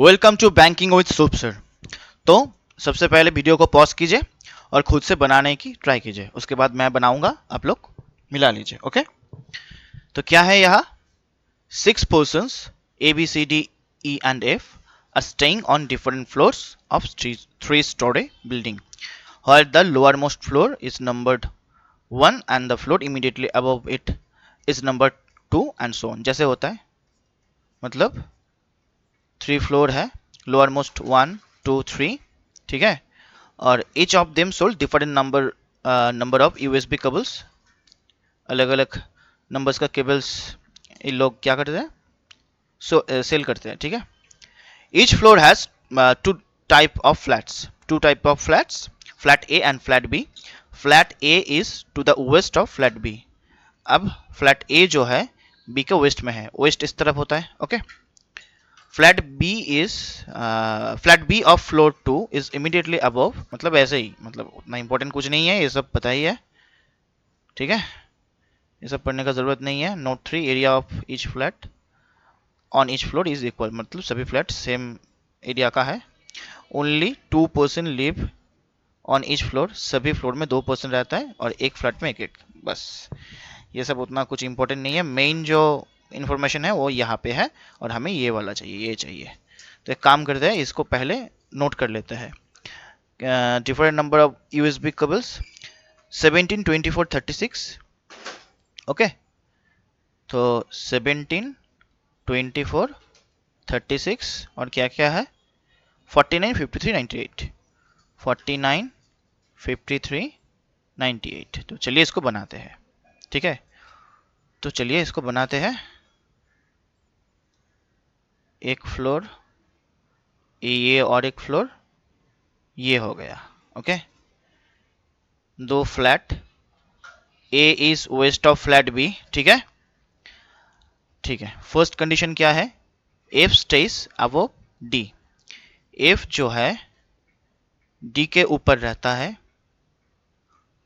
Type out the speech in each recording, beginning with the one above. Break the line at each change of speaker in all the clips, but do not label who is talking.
Welcome to banking with soup sir. तो सबसे पहले वीडियो को पॉज कीजिए और खुद से बनाने की ट्राई कीजिए। उसके बाद मैं बनाऊंगा, आप लोग मिला लीजिए। ओके, तो क्या है यहाँ? 6 persons A B C D E and F are staying on different floors of three-story building, where the lowermost floor is numbered 1 and the floor immediately above it is numbered 2 and so on। जैसे होता है, मतलब 3 floor है, lower most 1 2 3, ठीक है। और each of them sold different number of USB cables, अलग अलग नंबर्स का केबल्स ये लोग क्या करते हैं, सेल करते हैं, ठीक है। each floor has two type of flats, flat A and flat B। flat A is to the west of flat B। अब flat A जो है B के वेस्ट में है, वेस्ट इस तरफ होता है, okay. Flat B of floor 2 is immediately above, मतलब ऐसे ही, मतलब उतना इंपॉर्टेंट कुछ नहीं है, ये सब पता ही है, ठीक है। ये सब पढ़ने का जरूरत नहीं है। Note 3, area of each flat on each floor is equal, मतलब सभी फ्लैट सेम एरिया का है। Only 2% live on each floor, सभी फ्लोर में 2% रहता है और एक फ्लैट में एक, बस। ये सब उतना कुछ इंपॉर्टेंट नहीं है। मेन जो इन्फॉर्मेशन है वो यहाँ पे है और हमें ये वाला चाहिए, ये चाहिए। तो एक काम करते हैं, इसको पहले नोट कर लेते हैं। Different number of USB cables 17 24 36, okay. तो 17 24 36 और क्या क्या है, 49 53 98, 49 53 98। तो चलिए इसको बनाते हैं, ठीक है। तो चलिए इसको बनाते हैं। एक फ्लोर ये और एक फ्लोर ये हो गया, ओके। दो flat, A is west of flat B, ठीक है, ठीक है। फर्स्ट कंडीशन क्या है, F stays above D. F जो है डी के ऊपर रहता है,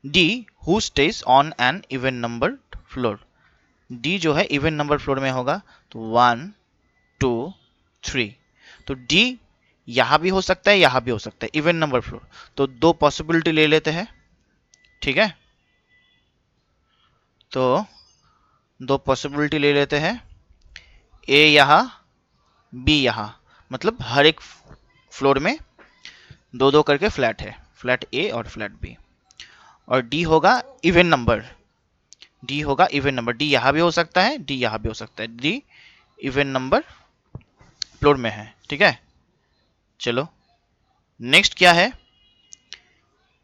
D who stays on an even number floor. D जो है इवन नंबर फ्लोर में होगा, तो 1 2 3। तो डी यहां भी हो सकता है, यहां भी हो सकता है, इवन नंबर फ्लोर। तो दो पॉसिबिलिटी ले लेते हैं, ठीक है। तो दो पॉसिबिलिटी ले लेते हैं, ए यहां बी यहां, मतलब हर एक फ्लोर में दो दो करके फ्लैट है, फ्लैट ए और फ्लैट बी। और डी होगा इवन नंबर, डी होगा इवन नंबर, डी यहां भी हो सकता है, डी यहां भी हो सकता है, डी इवन नंबर फ्लोर में है, ठीक है। चलो नेक्स्ट क्या है,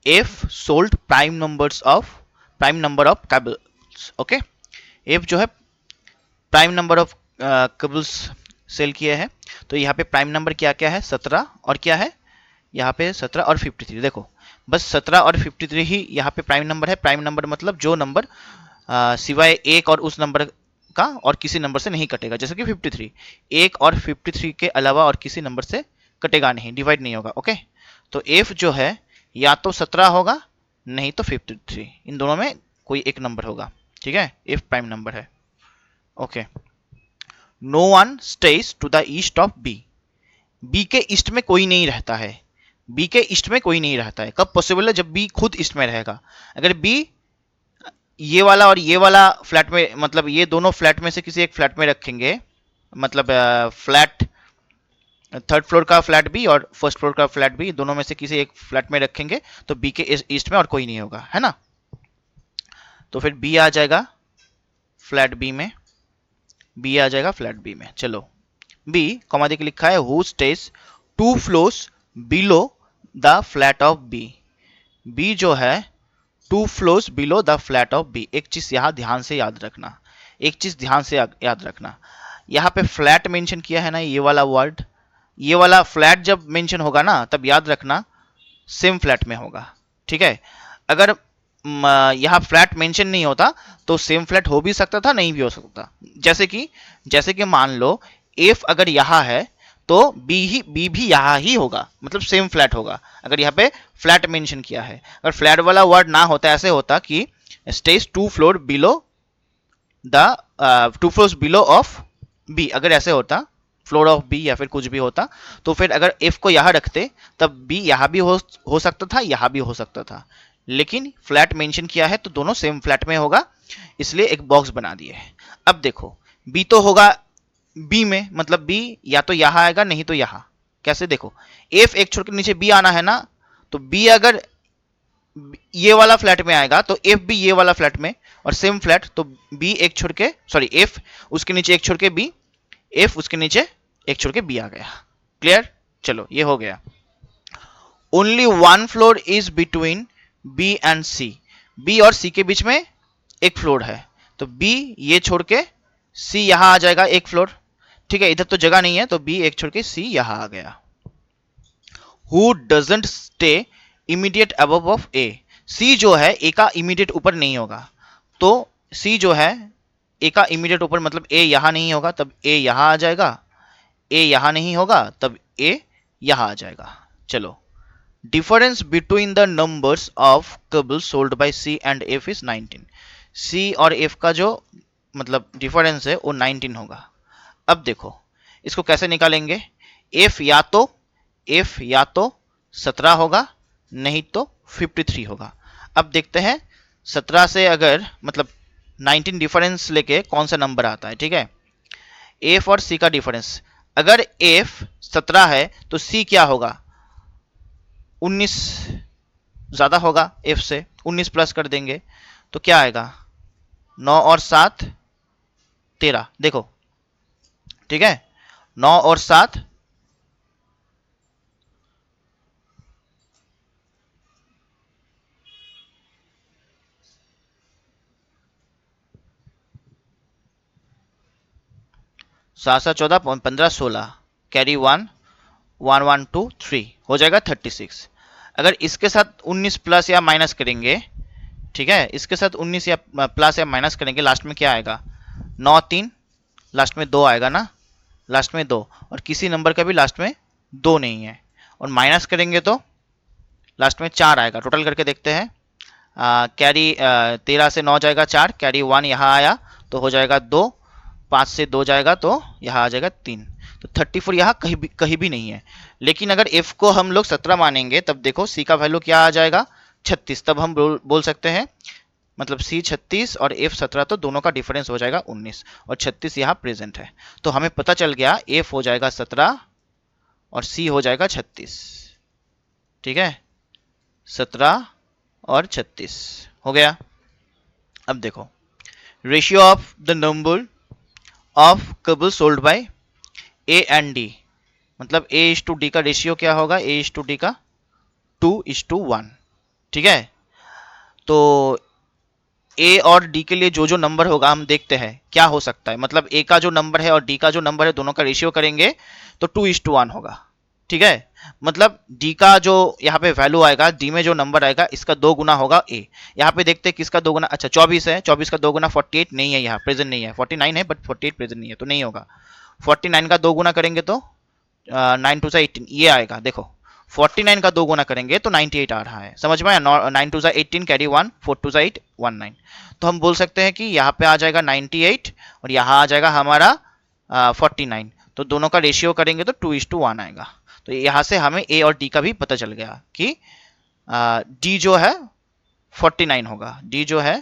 F sold prime number of cables, okay. F जो है prime number of cables sell किए हैं। तो यहाँ पे प्राइम नंबर क्या क्या है, 17 और क्या है यहाँ पे 17 और 53। देखो बस 17 और 53 ही यहाँ पे प्राइम नंबर है। प्राइम नंबर मतलब जो नंबर सिवाय एक और उस नंबर का और किसी नंबर से नहीं कटेगा, जैसे कि 53, एक और 53 के अलावा और किसी नंबर से कटेगा नहीं, डिवाइड नहीं होगा, ओके। तो एफ जो है या तो 17 होगा, नहीं तो 53, इन दोनों में कोई एक नंबर होगा, ठीक है। एफ प्राइम नंबर है, okay. No one stays to the east of B. B के ईस्ट में कोई नहीं रहता है, बी के ईस्ट में कोई नहीं रहता है। कब पॉसिबल है, जब बी खुद ईस्ट में रहेगा। अगर बी ये वाला और ये वाला फ्लैट में, मतलब ये दोनों फ्लैट में से किसी एक फ्लैट में रखेंगे, मतलब फ्लैट थर्ड फ्लोर का फ्लैट बी और फर्स्ट फ्लोर का फ्लैट बी, दोनों में से किसी एक फ्लैट में रखेंगे तो बी के ईस्ट में और कोई नहीं होगा, है ना। तो फिर बी आ जाएगा फ्लैट बी में, बी आ जाएगा फ्लैट बी में। चलो बी कॉमा देके लिखा है, who stays 2 floors below the flat of B. B जो है 2 floors below the flat of B. एक चीज यहां ध्यान से याद रखना, एक चीज ध्यान से याद रखना, यहाँ पे फ्लैट मेंशन किया है ना, ये वाला वर्ड, ये वाला फ्लैट जब मेंशन होगा ना तब याद रखना सेम फ्लैट में होगा, ठीक है। अगर यहाँ फ्लैट मेंशन नहीं होता तो सेम फ्लैट हो भी सकता था, नहीं भी हो सकता। जैसे कि मान लो एफ अगर यहाँ है तो बी भी यहाँ ही होगा, मतलब सेम फ्लैट होगा। अगर यहाँ पे फ्लैट मेंशन किया है, अगर फ्लैट वाला वर्ड ना होता, ऐसे होता कि stays 2 floor below the 2 floors below of B, अगर ऐसे होता फ्लोर ऑफ बी या फिर कुछ भी होता, तो फिर अगर एफ को यहाँ रखते तब बी यहाँ भी हो सकता था, यहाँ भी हो सकता था, लेकिन फ्लैट मेंशन किया है तो दोनों सेम फ्लैट में होगा, इसलिए एक बॉक्स बना दिए है। अब देखो बी तो होगा बी में, मतलब बी या तो यहाँ आएगा नहीं तो यहाँ। कैसे देखो, एफ एक छोड़ के नीचे बी आना है ना, तो बी अगर ये वाला फ्लैट में आएगा तो एफ भी ये वाला फ्लैट में, और सेम फ्लैट, तो बी एक छोड़ के सॉरी एफ उसके नीचे एक छोड़ के बी, एफ उसके नीचे एक छोड़ के बी आ गया। क्लियर, चलो ये हो गया। Only one floor is between B and C, B और सी के बीच में एक फ्लोर है, तो बी ये छोड़ के सी यहां आ जाएगा एक फ्लोर, ठीक है, इधर तो जगह नहीं है तो बी एक छोड़ के सी यहां आ गया। Who doesn't stay immediate above of A, C जो है ए का इमीडिएट ऊपर नहीं होगा, तो सी जो है ए का इमीडिएट ऊपर मतलब ए यहां नहीं होगा तब ए यहां आ जाएगा, ए यहां नहीं होगा तब ए यहां आ जाएगा। चलो, difference between the numbers of cables sold by C and F is 19, C और एफ का जो मतलब डिफरेंस है वो 19 होगा। अब देखो इसको कैसे निकालेंगे, एफ या तो 17 होगा नहीं तो 53 होगा। अब देखते हैं 17 से अगर मतलब 19 डिफरेंस लेके कौन सा नंबर आता है, ठीक है। एफ और सी का डिफरेंस, अगर एफ 17 है तो सी क्या होगा, 19 ज्यादा होगा एफ से, 19 प्लस कर देंगे तो क्या आएगा, 9 और 7 13, देखो ठीक है, 9 और 7 7 14 15 16, कैरी 1 1 1 2 3 हो जाएगा 36। अगर इसके साथ 19 प्लस या माइनस करेंगे, ठीक है, इसके साथ 19 या प्लस या माइनस करेंगे, लास्ट में क्या आएगा, 9 3, लास्ट में 2 आएगा ना, लास्ट में 2, और किसी नंबर का भी लास्ट में 2 नहीं है, और माइनस करेंगे तो लास्ट में 4 आएगा। टोटल करके देखते हैं, कैरी 13 से 9 जाएगा 4, कैरी 1 यहाँ आया तो हो जाएगा 2, 5 से 2 जाएगा तो यहाँ आ जाएगा 3, तो 34 यहाँ कहीं भी नहीं है। लेकिन अगर f को हम लोग 17 मानेंगे तब देखो c का वैल्यू क्या आ जाएगा, 36, तब हम बोल सकते हैं मतलब c 36 और f 17, तो दोनों का डिफरेंस हो जाएगा 19, और 36 यहाँ प्रेजेंट है, तो हमें पता चल गया f हो जाएगा 17 और c हो जाएगा 36, ठीक है, 17 और 36 हो गया। अब देखो ratio of the number of cable sold by A and D, मतलब ए इज टू डी का रेशियो क्या होगा, ए इज टू डी का 2:1, ठीक है। तो ए और डी के लिए जो जो नंबर होगा हम देखते हैं क्या हो सकता है, मतलब ए का जो नंबर है और डी का जो नंबर है दोनों का रेशियो करेंगे तो 2:1 होगा, ठीक है। मतलब डी का जो यहाँ पे वैल्यू आएगा, डी में जो नंबर आएगा इसका 2 गुना होगा ए। यहाँ पे देखते हैं किसका 2 गुना, अच्छा 24 है, 24 का 2 गुना 48 नहीं है, यहाँ प्रेजेंट नहीं है, 49 है बट 48 प्रेजेंट नहीं है तो नहीं होगा। 49 का 2 गुना करेंगे तो 9 2 18 ये आएगा, देखो 49 का 2 गुना करेंगे तो 98 आ रहा है, समझ में आया, 9 2 18 कैरी 1 4 2 8 19, तो हम बोल सकते हैं कि यहाँ पे आ जाएगा 98 और यहाँ आ जाएगा हमारा 49, तो दोनों का रेशियो करेंगे तो 2:1 आएगा। तो यहाँ से हमें ए और डी का भी पता चल गया कि डी जो है 49 होगा, डी जो है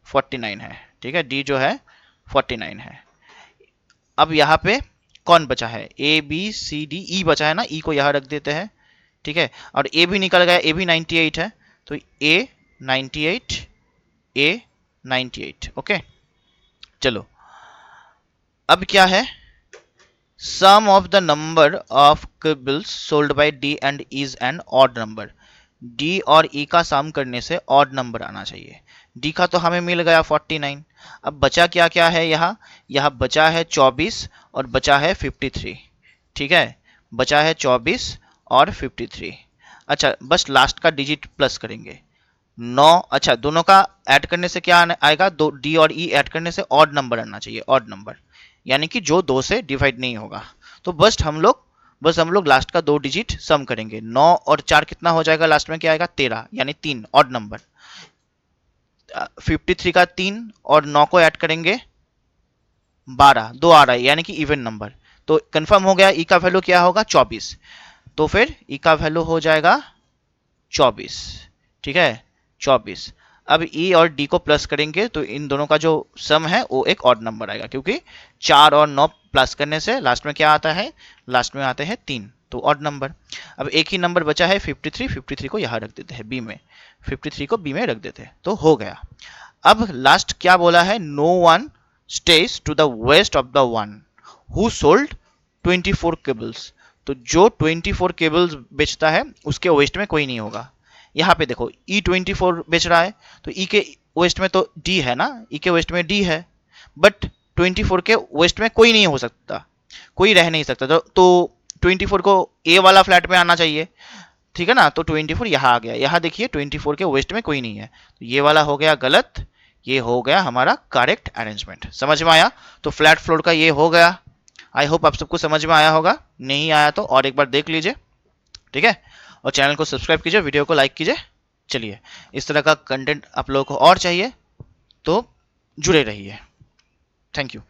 49 है, ठीक है, डी जो है 49 है। अब यहाँ पे कौन बचा है, A B C D E बचा है ना, ई को यहाँ रख देते हैं, ठीक है, और ए भी निकल गया, ए भी 98 है, तो ए 98, ए 98, ओके। चलो अब क्या है, sum of the number of cables sold by D and is an odd number, D और ई का सम करने से ऑड नंबर आना चाहिए। डी का तो हमें मिल गया 49, अब बचा क्या क्या है, यहाँ यहाँ बचा है 24 और बचा है 53, ठीक है, बचा है 24 और 53। अच्छा बस लास्ट का डिजिट प्लस करेंगे 9, अच्छा दोनों का ऐड करने से क्या आएगा, दो डी और ई ऐड करने से ऑड नंबर आना चाहिए, ऑड नंबर यानी कि जो 2 से डिवाइड नहीं होगा। तो बस हम लोग लास्ट का 2 डिजिट सम करेंगे, 9 और 4 कितना हो जाएगा, लास्ट में क्या आएगा 13 यानी 3 ऑड नंबर, 53 का 3 और 9 को ऐड करेंगे 12, 2 आ रहा है यानी कि इवन नंबर, तो कंफर्म हो गया ई का वैल्यू क्या होगा 24, तो फिर ई का वैल्यू हो जाएगा 24, ठीक है 24। अब ई और डी को प्लस करेंगे तो इन दोनों का जो सम है वो एक ऑड नंबर आएगा, क्योंकि 4 और 9 प्लस करने से लास्ट में क्या आता है, लास्ट में आते हैं 3, तो ऑड नंबर। अब एक ही नंबर बचा है 53, 53 को यहाँ रख देते हैं बी में, 53 को बी में रख देते हैं, तो हो गया। अब लास्ट क्या बोला है, no one stays to the west of the one who sold 24 cables. तो जो 24 केबल्स बेचता है उसके वेस्ट में कोई नहीं होगा। यहाँ पे देखो E24 बेच रहा है, तो ई के वेस्ट में तो डी है ना, ई के वेस्ट में डी है, बट 24 के वेस्ट में कोई नहीं हो सकता, कोई रह नहीं सकता, तो 24 को ए वाला फ्लैट में आना चाहिए, ठीक है ना। तो 24 यहाँ आ गया, यहाँ देखिए 24 के वेस्ट में कोई नहीं है, तो ये वाला हो गया गलत, ये हो गया हमारा करेक्ट अरेंजमेंट। समझ में आया, तो फ्लैट फ्लोर का ये हो गया। आई होप आप सबको समझ में आया होगा, नहीं आया तो और एक बार देख लीजिए, ठीक है। और चैनल को सब्सक्राइब कीजिए, वीडियो को लाइक कीजिए। चलिए, इस तरह का कंटेंट आप लोगों को और चाहिए तो जुड़े रहिए। Thank you.